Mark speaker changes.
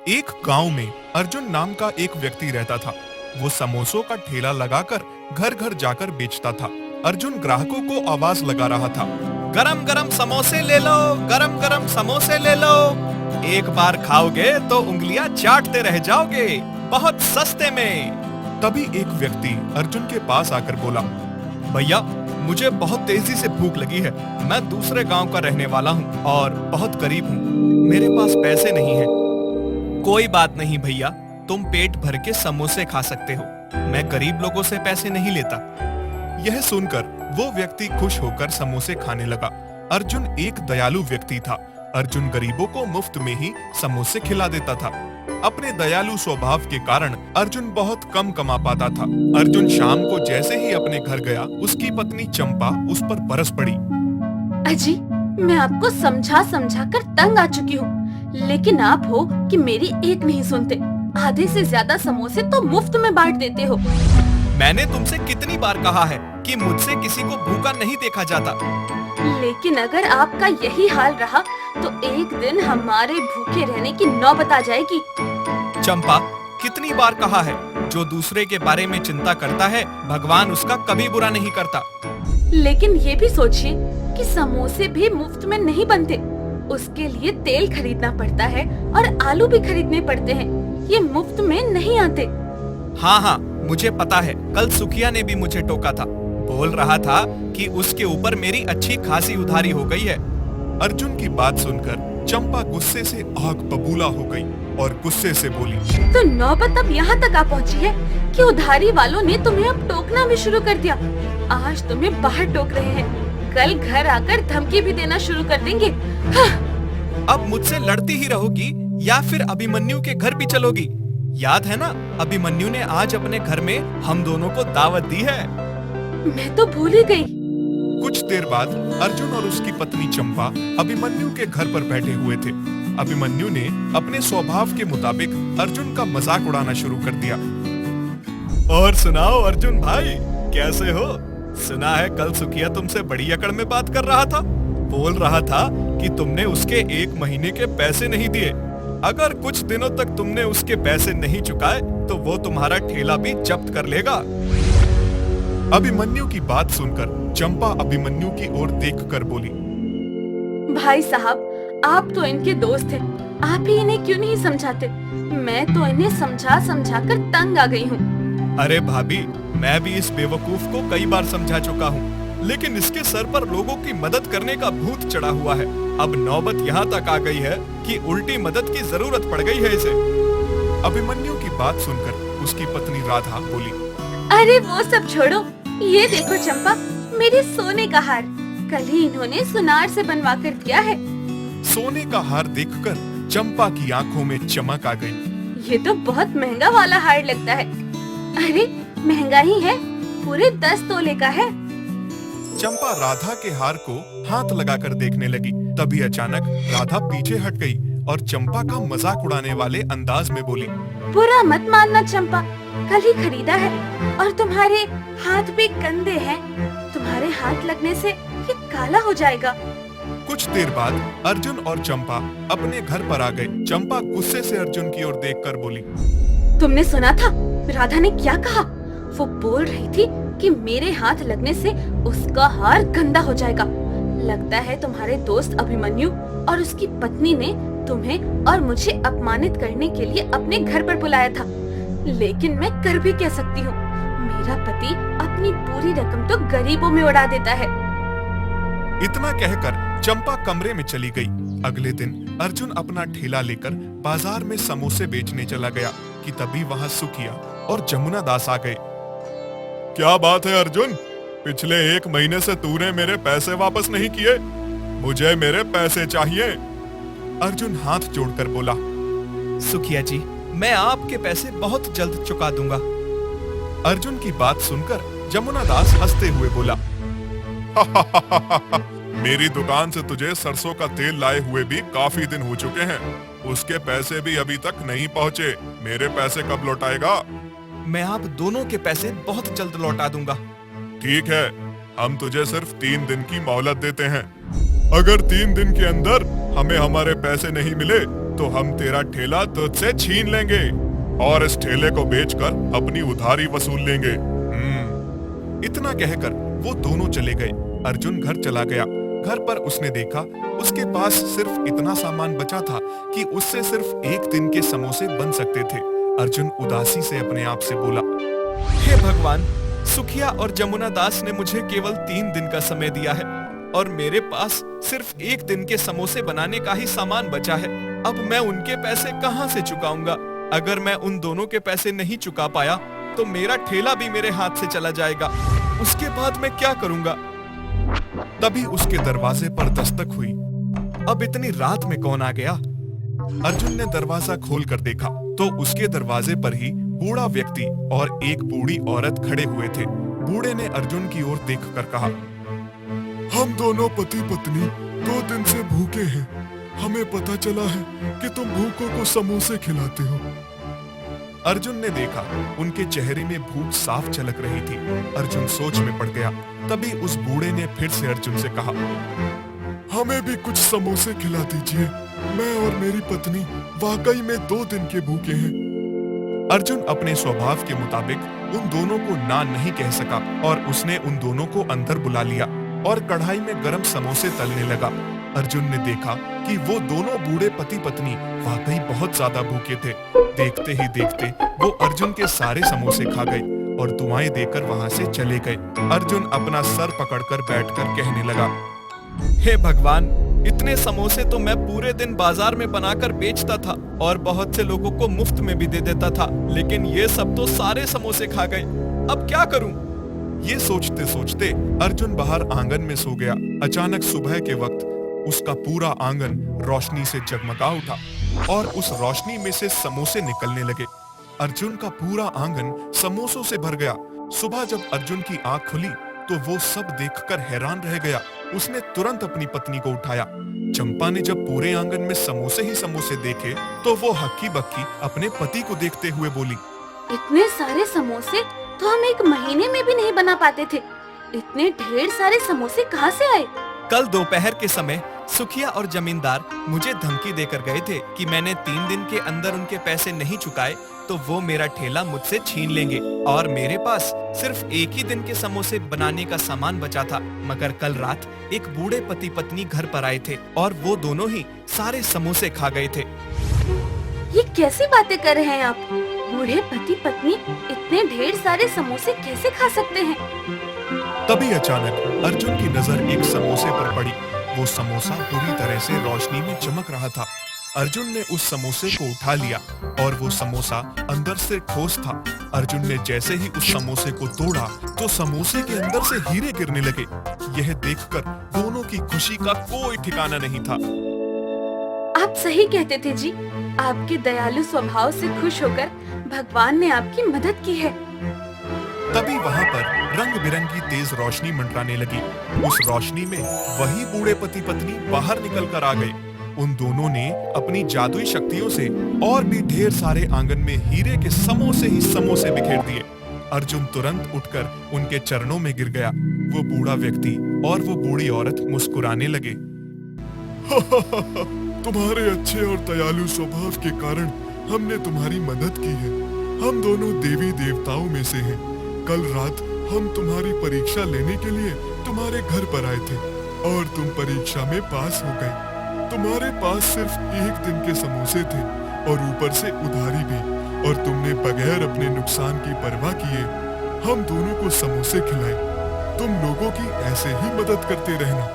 Speaker 1: एक गांव में अर्जुन नाम का एक व्यक्ति रहता था। वो समोसों का ठेला लगाकर घर घर जाकर बेचता था। अर्जुन ग्राहकों को आवाज लगा रहा था, गरम गरम समोसे ले लो, गरम गरम समोसे ले लो। एक बार खाओगे तो उंगलियां चाटते रह जाओगे, बहुत सस्ते में। तभी एक व्यक्ति अर्जुन के पास आकर बोला, भैया मुझे बहुत तेजी से भूख लगी है। मैं दूसरे गांव का रहने वाला हूँ और बहुत गरीब हूँ। मेरे पास पैसे नहीं हैं। कोई बात नहीं भैया, तुम पेट भर के समोसे खा सकते हो। मैं गरीब लोगों से पैसे नहीं लेता। यह सुनकर वो व्यक्ति खुश होकर समोसे खाने लगा। अर्जुन एक दयालु व्यक्ति था। अर्जुन गरीबों को मुफ्त में ही समोसे खिला देता था। अपने दयालु स्वभाव के कारण अर्जुन बहुत कम कमा पाता था। अर्जुन शाम को जैसे ही अपने घर गया, उसकी पत्नी चंपा उस पर बरस पड़ी।
Speaker 2: अजी, मैं आपको समझा समझा कर तंग आ चुकी हूँ, लेकिन आप हो कि मेरी एक नहीं सुनते। आधे से ज्यादा समोसे तो मुफ्त में बांट देते हो।
Speaker 1: मैंने तुमसे कितनी बार कहा है कि मुझसे किसी को भूखा नहीं देखा जाता।
Speaker 2: लेकिन अगर आपका यही हाल रहा तो एक दिन हमारे भूखे रहने की नौबत आ जाएगी।
Speaker 1: चंपा, कितनी बार कहा है, जो दूसरे के बारे में चिंता करता है भगवान उसका कभी बुरा नहीं करता।
Speaker 2: लेकिन ये भी सोचिए कि समोसे भी मुफ्त में नहीं बनते। उसके लिए तेल खरीदना पड़ता है और आलू भी खरीदने पड़ते हैं। ये मुफ्त में नहीं आते।
Speaker 1: हाँ हाँ, मुझे पता है। कल सुखिया ने भी मुझे टोका था। बोल रहा था कि उसके ऊपर मेरी अच्छी खासी उधारी हो गई है। अर्जुन की बात सुनकर चंपा गुस्से से आग बबूला हो गई और गुस्से से बोली,
Speaker 2: तो नौबत अब यहाँ तक आ पहुँची है कि उधारी वालों ने तुम्हें अब टोकना भी शुरू कर दिया। आज तुम्हें बाहर टोक रहे हैं, कल घर आकर धमकी भी देना शुरू कर देंगे। हाँ।
Speaker 1: अब मुझसे लड़ती ही रहोगी या फिर अभिमन्यु के घर भी चलोगी? याद है ना, अभिमन्यु ने आज अपने घर में हम दोनों को दावत दी है।
Speaker 2: मैं तो भूल ही गई।
Speaker 1: कुछ देर बाद अर्जुन और उसकी पत्नी चंपा अभिमन्यु के घर पर बैठे हुए थे। अभिमन्यु ने अपने स्वभाव के मुताबिक अर्जुन का मजाक उड़ाना शुरू कर दिया। और सुनाओ अर्जुन भाई, कैसे हो? सुना है कल सुखिया तुमसे बड़ी अकड़ में बात कर रहा था। बोल रहा था कि तुमने उसके 1 महीने के पैसे नहीं दिए। अगर कुछ दिनों तक तुमने उसके पैसे नहीं चुकाए तो वो तुम्हारा ठेला भी जब्त कर लेगा। अभिमन्यु की बात सुनकर चंपा अभिमन्यु की ओर देखकर बोली,
Speaker 2: भाई साहब, आप तो इनके दोस्त हैं, आप ही इन्हें क्यों नहीं समझाते? मैं तो इन्हें समझा समझा कर तंग आ गई हूँ।
Speaker 1: अरे भाभी, मैं भी इस बेवकूफ को कई बार समझा चुका हूँ, लेकिन इसके सर पर लोगों की मदद करने का भूत चढ़ा हुआ है। अब नौबत यहाँ तक आ गई है कि उल्टी मदद की जरूरत पड़ गई है इसे। अभिमन्यु की बात सुनकर उसकी पत्नी राधा बोली,
Speaker 2: अरे वो सब छोड़ो, ये देखो चंपा, मेरे सोने का हार कल ही इन्होंने सुनार से बनवा कर दिया है।
Speaker 1: सोने का हार देखकर चंपा की आंखों में चमक आ गई।
Speaker 2: ये तो बहुत महंगा वाला हार लगता है। अरे महंगा ही है, पूरे 10 तोले का है।
Speaker 1: चंपा राधा के हार को हाथ लगाकर देखने लगी। तभी अचानक राधा पीछे हट गई और चंपा का मजाक उड़ाने वाले अंदाज में बोली,
Speaker 2: बुरा मत मानना चंपा, कल ही खरीदा है और तुम्हारे हाथ भी गंदे हैं। तुम्हारे हाथ लगने से ये काला हो जाएगा।
Speaker 1: कुछ देर बाद अर्जुन और चंपा अपने घर पर आ गए। चंपा गुस्से से अर्जुन की ओर देखकर बोली,
Speaker 2: तुमने सुना था राधा ने क्या कहा? वो बोल रही थी कि मेरे हाथ लगने से उसका हार गंदा हो जाएगा। लगता है तुम्हारे दोस्त अभिमन्यु और उसकी पत्नी ने तुम्हें और मुझे अपमानित करने के लिए अपने घर पर बुलाया था। लेकिन मैं कर भी कह सकती हूँ, मेरा पति अपनी पूरी रकम तो गरीबों में उड़ा देता है।
Speaker 1: इतना कहकर चंपा कमरे में चली गई। अगले दिन अर्जुन अपना ठेला लेकर बाजार में समोसे बेचने चला गया कि तभी वहाँ सुखिया और जमुना दास आ गए। क्या बात है अर्जुन, पिछले 1 महीने से तूने मेरे पैसे वापस नहीं किए। मुझे मेरे पैसे चाहिए। अर्जुन हाथ जोड़कर बोला, सुखिया जी, मैं आपके पैसे बहुत जल्द चुका दूंगा। अर्जुन की बात सुनकर जमुना दास हंसते हुए बोला, मेरी दुकान से तुझे सरसों का तेल लाए हुए भी काफी दिन हो चुके हैं। उसके पैसे भी अभी तक नहीं पहुँचे। मेरे पैसे कब लौटाएगा? मैं आप दोनों के पैसे बहुत जल्द लौटा दूंगा। ठीक है, हम तुझे सिर्फ 3 दिन की मोहलत देते हैं। अगर 3 दिन के अंदर हमें हमारे पैसे नहीं मिले तो हम तेरा ठेला तुझसे छीन लेंगे और इस ठेले को बेचकर अपनी उधारी वसूल लेंगे। इतना कहकर वो दोनों चले गए। अर्जुन घर चला गया। घर पर उसने देखा उसके पास सिर्फ इतना सामान बचा था कि उससे सिर्फ एक दिन के समोसे बन सकते थे। अर्जुन उदासी से अपने आप से बोला, हे भगवान, सुखिया और जमुना दास ने मुझे केवल 3 दिन का समय दिया है और मेरे पास सिर्फ एक दिन के समोसे बनाने का ही सामान बचा है। अब मैं उनके पैसे कहां से चुकाऊंगा? अगर मैं उन दोनों के पैसे नहीं चुका पाया तो मेरा ठेला भी मेरे हाथ से चला जाएगा। उसके बाद मैं क्या करूंगा? तभी उसके दरवाजे पर दस्तक हुई। अब इतनी रात में कौन आ गया? अर्जुन ने दरवाजा खोल कर देखा तो उसके दरवाजे पर ही बूढ़ा व्यक्ति और एक बूढ़ी औरत खड़े हुए थे। बूढ़े ने अर्जुन की ओर देखकर कहा,
Speaker 3: हम दोनों पति पत्नी 2 दिन से भूखे हैं। हमें पता चला है कि तुम भूखों को समोसे खिलाते हो।
Speaker 1: अर्जुन ने देखा उनके चेहरे में भूख साफ झलक रही थी। अर्जुन सोच में पड़ गया। तभी उस बूढ़े ने फिर से अर्जुन से कहा,
Speaker 3: हमें भी कुछ समोसे खिला दीजिए। मैं और मेरी पत्नी वाकई में 2 दिन के भूखे हैं।
Speaker 1: अर्जुन अपने स्वभाव के मुताबिक उन दोनों को ना नहीं कह सका और उसने उन दोनों को अंदर बुला लिया और कढ़ाई में गरम समोसे तलने लगा। अर्जुन ने देखा कि वो दोनों बूढ़े पति पत्नी वाकई बहुत ज्यादा भूखे थे। देखते ही देखते वो अर्जुन के सारे समोसे खा गए और दुआएं देकर वहां से चले गए। अर्जुन अपना सर पकड़कर बैठकर कहने लगा, हे भगवान, इतने समोसे तो मैं पूरे दिन बाजार में बनाकर बेचता था और बहुत से लोगों को मुफ्त में भी दे देता था, लेकिन ये सब तो सारे समोसे खा गए। अब क्या करूं? ये सोचते सोचते अर्जुन बाहर आंगन में सो गया। अचानक सुबह के वक्त उसका पूरा आंगन रोशनी से जगमगा उठा और उस रोशनी में से समोसे निकलने लगे। अर्जुन का पूरा आंगन समोसों से भर गया। सुबह जब अर्जुन की आंख खुली तो वो सब देखकर हैरान रह गया। उसने तुरंत अपनी पत्नी को उठाया। चंपा ने जब पूरे आंगन में समोसे ही समोसे देखे तो वो हक्की बक्की अपने पति को देखते हुए बोली,
Speaker 2: इतने सारे समोसे तो हम 1 महीने में भी नहीं बना पाते थे। इतने ढेर सारे समोसे कहाँ से आए?
Speaker 4: कल दोपहर के समय सुखिया और जमींदार मुझे धमकी देकर गए थे कि मैंने 3 दिन के अंदर उनके पैसे नहीं चुकाए तो वो मेरा ठेला मुझसे छीन लेंगे और मेरे पास सिर्फ एक ही दिन के समोसे बनाने का सामान बचा था। मगर कल रात एक बूढ़े पति पत्नी घर पर आए थे और वो दोनों ही सारे समोसे खा गए थे।
Speaker 2: ये कैसी बातें कर रहे हैं आप? बूढ़े पति पत्नी इतने ढेर सारे समोसे कैसे खा सकते हैं?
Speaker 1: तभी अचानक अर्जुन की नजर एक समोसे पर पड़ी। वो समोसा पूरी तरह से रोशनी में चमक रहा था। अर्जुन ने उस समोसे को उठा लिया और वो समोसा अंदर से ठोस था। अर्जुन ने जैसे ही उस समोसे को तोड़ा तो समोसे के अंदर से हीरे गिरने लगे। यह देखकर दोनों की खुशी का कोई ठिकाना नहीं था।
Speaker 2: आप सही कहते थे जी। आपके दयालु स्वभाव से खुश होकर भगवान ने आपकी मदद की है।
Speaker 1: तभी वहां पर रंग बिरंगी तेज रोशनी मंडराने लगी। उस रोशनी में वही बूढ़े पति पत्नी बाहर निकल कर आ गए। उन दोनों ने अपनी जादुई शक्तियों से और भी ढेर सारे आंगन में हीरे के समोसे ही समोसे बिखेर दिए। अर्जुन तुरंत उठकर उनके चरणों में गिर गया। वो बूढ़ा व्यक्ति और वो बूढ़ी औरत मुस्कुराने लगे।
Speaker 3: तुम्हारे अच्छे और दयालु स्वभाव के कारण हमने तुम्हारी मदद की है। हम दोनों देवी देवताओं में से हैं। कल रात हम तुम्हारी परीक्षा लेने के लिए तुम्हारे घर पर आए थे और तुम परीक्षा में पास हो गए। तुम्हारे पास सिर्फ एक दिन के समोसे थे और ऊपर से उधारी भी, और तुमने बगैर अपने नुकसान की परवाह किए हम दोनों को समोसे खिलाए। तुम लोगों की ऐसे ही मदद करते रहना।